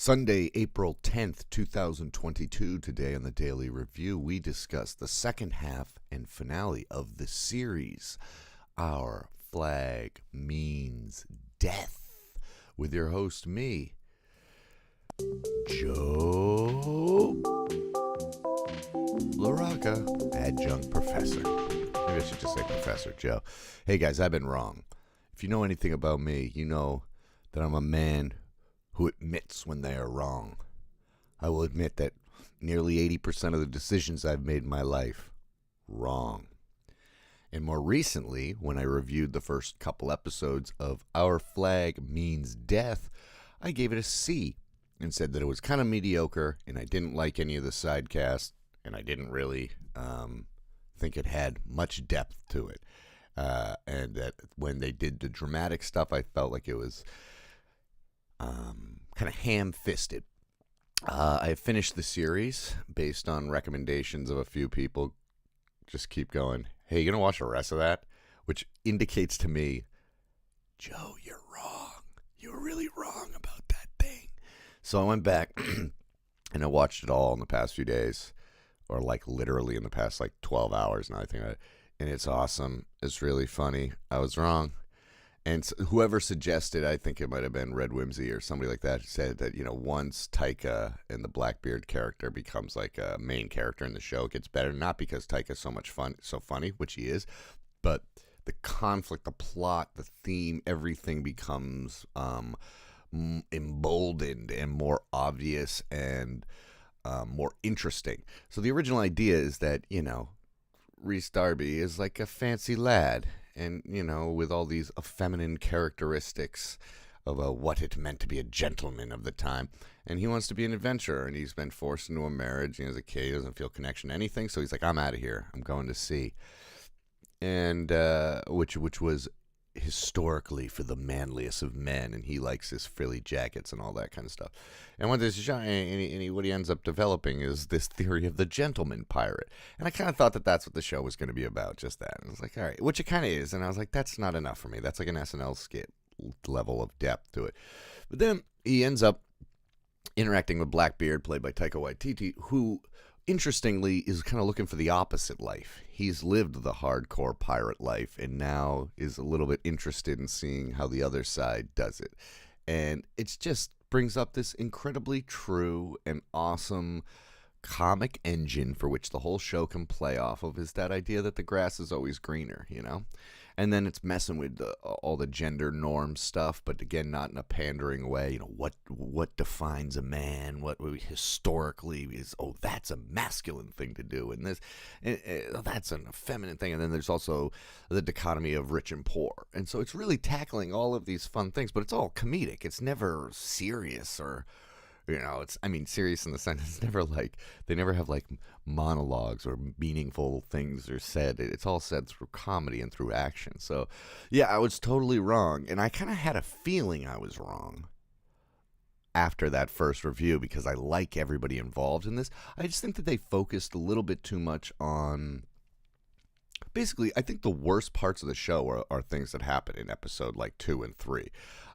Sunday, April 10th, 2022. Today on the Daily Review, we discuss the second half and finale of the series, Our Flag Means Death, with your host, me, Joe LaRocca, adjunct professor. Maybe I should just say Professor Joe. Hey guys, I've been wrong. If you know anything about me, you know that I'm a man who admits when they are wrong. I will admit that nearly 80% of the decisions I've made in my life, wrong. And more recently, when I reviewed the first couple episodes of Our Flag Means Death, I gave it a C and said that it was kind of mediocre, and I didn't like any of the side cast, and I didn't really think it had much depth to it. And that when they did the dramatic stuff, I felt like it was kind of ham-fisted. I finished the series based on recommendations of a few people. Just keep going. Hey, you gonna watch the rest of that? Which indicates to me, Joe, you're wrong. You were really wrong about that thing. So I went back and I watched it all in the past few days, or like literally in the past like 12 hours now. And it's awesome. It's really funny. I was wrong. And whoever suggested, I think it might have been Red Whimsy or somebody like that, said that, once Taika and the Blackbeard character becomes like a main character in the show, it gets better. Not because Taika's so funny, which he is, but the conflict, the plot, the theme, everything becomes emboldened and more obvious and more interesting. So the original idea is that, Rhys Darby is like a fancy lad. And, with all these feminine characteristics of what it meant to be a gentleman of the time. And he wants to be an adventurer, and he's been forced into a marriage. He has a kid, he doesn't feel connection to anything. So he's like, I'm out of here. I'm going to sea. And which was historically for the manliest of men. And he likes his frilly jackets and all that kind of stuff. And what he ends up developing is this theory of the gentleman pirate. And I kind of thought that that's what the show was going to be about, just that. And I was like, all right, which it kind of is. And I was like, that's not enough for me. That's like an SNL skit level of depth to it. But then he ends up interacting with Blackbeard, played by Taika Waititi, who, interestingly, is kind of looking for the opposite life. He's lived the hardcore pirate life and now is a little bit interested in seeing how the other side does it. And it's just brings up this incredibly true and awesome comic engine for which the whole show can play off of, is that idea that the grass is always greener, And then it's messing with all the gender norm stuff, but again, not in a pandering way. What defines a man? What historically is, that's a masculine thing to do, and that's a feminine thing. And then there's also the dichotomy of rich and poor. And so it's really tackling all of these fun things, but it's all comedic. It's never serious or, serious in the sense it's never like, they never have like monologues or meaningful things are said. It's all said through comedy and through action. So yeah, I was totally wrong. And I kind of had a feeling I was wrong after that first review because I like everybody involved in this. I just think that they focused a little bit too much on, basically, I think the worst parts of the show are things that happen in episode like 2 and 3.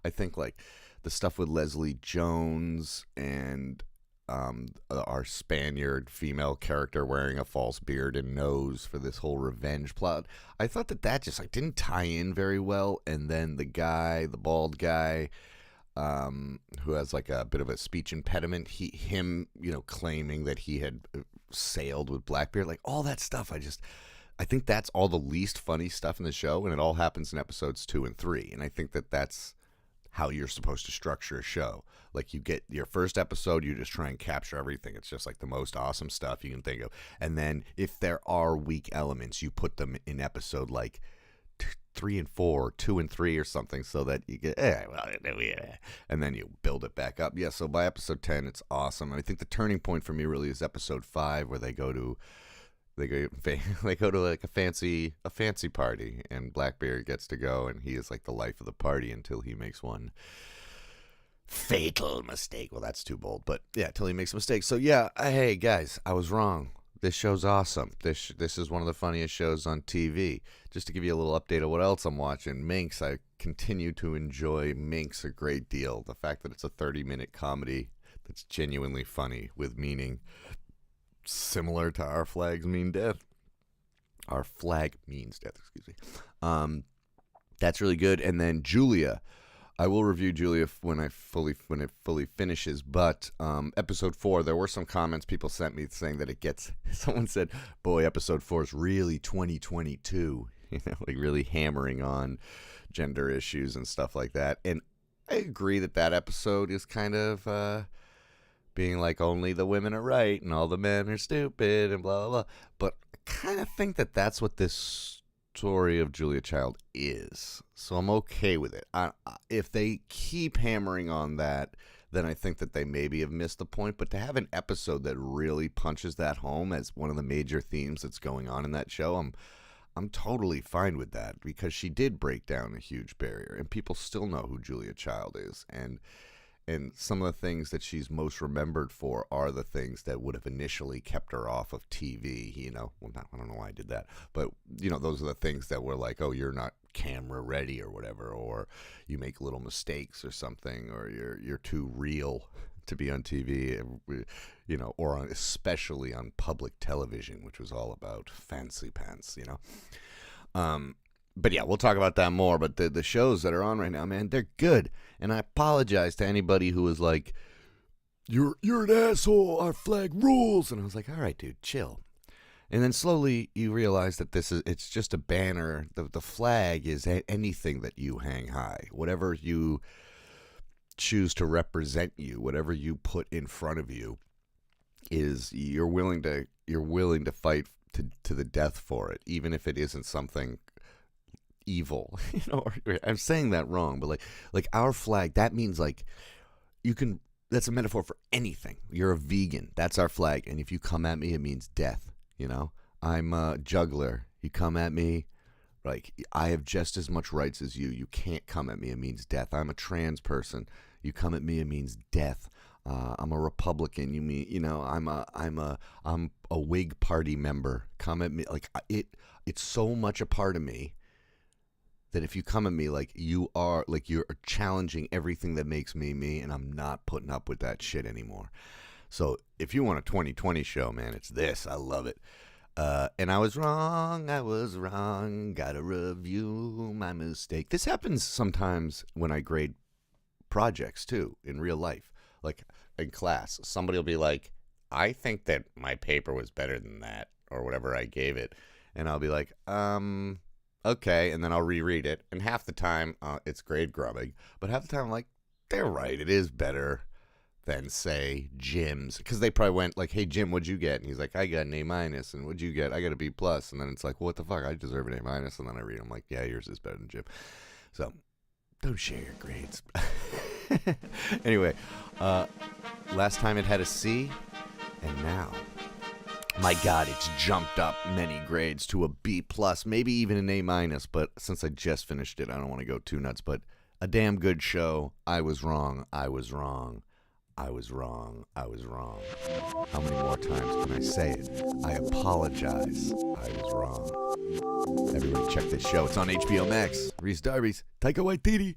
I think like the stuff with Leslie Jones and our Spaniard female character wearing a false beard and nose for this whole revenge plot. I thought that just like didn't tie in very well. And then the bald guy, who has like a bit of a speech impediment, him claiming that he had sailed with Blackbeard, like all that stuff. I think that's all the least funny stuff in the show, and it all happens in episodes 2 and 3. And I think that that's how you're supposed to structure a show. Like, you get your first episode, you just try and capture everything. It's just like the most awesome stuff you can think of. And then if there are weak elements, you put them in episode like 3 and 4, 2 and 3 or something, so that you get, and then you build it back up. Yeah, so by episode 10, it's awesome. And I think the turning point for me really is episode 5, where they go to like a fancy party, and Blackbeard gets to go, and he is like the life of the party until he makes one fatal mistake. Well, that's too bold, but yeah, till he makes a mistake. So yeah, hey guys, I was wrong. This show's awesome. This is one of the funniest shows on TV. Just to give you a little update of what else I'm watching, Minx. I continue to enjoy Minx a great deal. The fact that it's a 30-minute comedy that's genuinely funny with meaning similar to Our Flags Mean Death. Our Flag Means Death, excuse me. That's really good. And then Julia. I will review Julia when it fully finishes. But episode 4, there were some comments people sent me saying that it gets. Someone said, "Boy, episode 4 is really 2022." Like really hammering on gender issues and stuff like that. And I agree that episode is kind of being like only the women are right and all the men are stupid and blah blah blah. But I kind of think that that's what this story of Julia Child is, so I'm okay with it. If they keep hammering on that, then I think that they maybe have missed the point. But to have an episode that really punches that home as one of the major themes that's going on in that show, I'm totally fine with that, because she did break down a huge barrier, and people still know who Julia Child is, and some of the things that she's most remembered for are the things that would have initially kept her off of TV, Well, I don't know why I did that, but, those are the things that were like, oh, you're not camera ready or whatever, or you make little mistakes or something, or you're too real to be on TV, or especially on public television, which was all about fancy pants, But yeah, we'll talk about that more. But the shows that are on right now, man, they're good. And I apologize to anybody who was like, you're an asshole, Our Flag rules. And I was like, all right, dude, chill. And then slowly you realize that it's just a banner. The flag is anything that you hang high. Whatever you choose to represent you, whatever you put in front of you, is you're willing to fight to the death for it, even if it isn't something evil. I'm saying that wrong, but like our flag, that means like that's a metaphor for anything. You're a vegan, that's our flag, and if you come at me, it means death. I'm a juggler, you come at me, like I have just as much rights as you can't come at me, it means death. I'm a trans person, you come at me, it means death. I'm a Republican, you mean, I'm a Whig Party member, come at me, like it's so much a part of me that if you come at me, like you're challenging everything that makes me me, and I'm not putting up with that shit anymore. So if you want a 2020 show, man, it's this. I love it. And I was wrong, gotta review my mistake. This happens sometimes when I grade projects too, in real life. Like in class, somebody will be like, I think that my paper was better than that, or whatever I gave it. And I'll be like, okay, and then I'll reread it, and half the time it's grade grubbing, but half the time I'm like, they're right, it is better than, say, Jim's, because they probably went like, hey, Jim, what'd you get? And he's like, I got an A-, and what'd you get? I got a B+, and then it's like, well, what the fuck, I deserve an A-, and then I read them like, yeah, yours is better than Jim. So, don't share your grades. Anyway, last time it had a C, and now, my God, it's jumped up many grades to a B+, maybe even an A-, but since I just finished it, I don't want to go too nuts, but a damn good show. I was wrong. I was wrong. I was wrong. I was wrong. How many more times can I say it? I apologize. I was wrong. Everybody check this show. It's on HBO Max. Reese Darby's Taika Waititi.